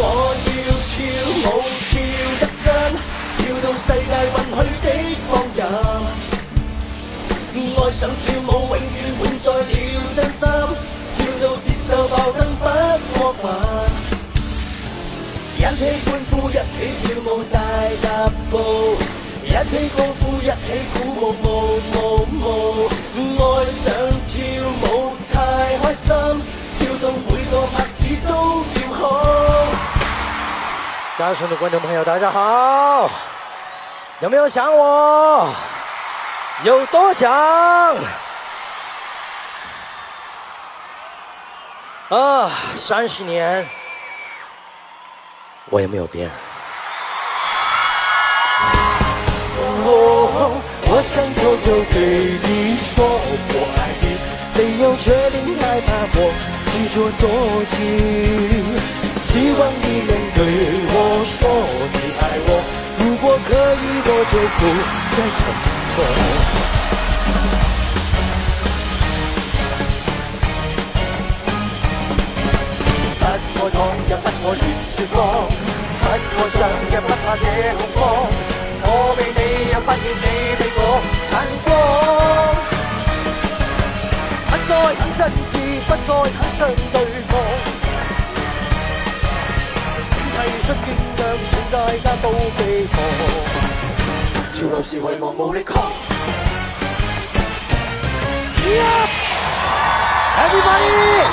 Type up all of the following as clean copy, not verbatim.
我要跳舞跳得真，跳到世界允許的放任。愛上跳舞永遠滿載了真心，跳到節奏爆燈不過分。一起歡呼，一起跳舞大踏步，一起高呼，一起鼓舞舞舞舞。愛上跳舞太開心，跳到每個拍子都要好。大家的觀眾朋友大家好，有沒有想我？有多想？啊，30年我也沒有變。我想偷偷對你說我愛你，沒有確定害怕我執着多情，希望你能對我說你愛我，如果可以我就不再沉默。不可躺也不可亂說謊，不可想也不怕這恐慌，我被你又發現你被我眼光，不再很真摯，不再很相對望，請提出肩讓全大家都被放，潮流是遺忘無力抗。Everybody！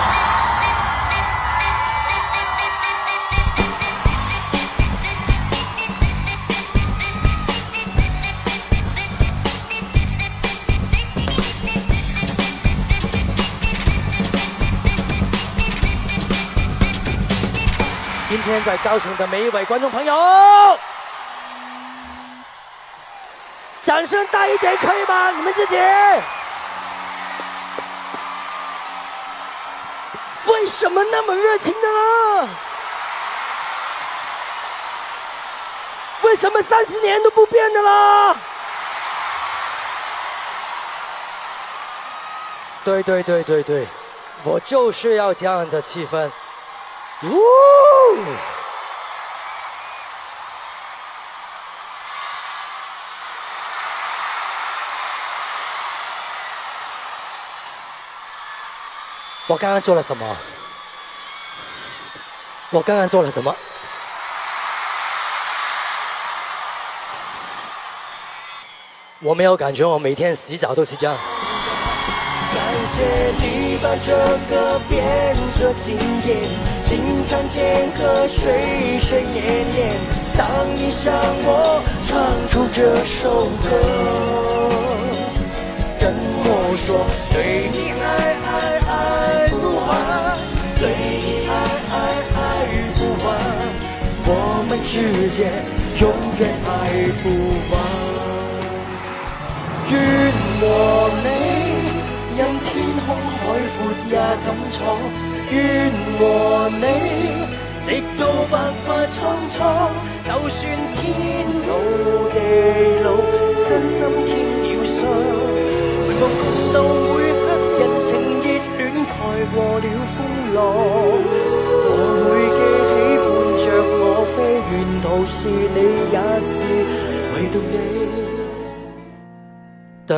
今天在高雄的每一位觀眾朋友，掌聲大一點可以嗎？你們自己為什麼那麼熱情的呢？為什麼30年都不變的啦？對對對對對，我就是要這樣的氣氛。我剛剛做了什麼？我剛剛做了什麼？我沒有感覺，我每天洗澡都是這樣。感謝你把這個變作經典，經常間隔歲歲年年，當你向我唱出這首歌，跟我說對你愛愛愛不完，對你愛愛愛不完，我們之間永遠愛不完。願和你任天空海闊也敢闖，願和你直到白髮蒼蒼，就算天老地老，身心添了傷，回望共度每刻人情熱戀蓋過了風浪，我會記起伴着我飛，沿途是你也是唯獨你。等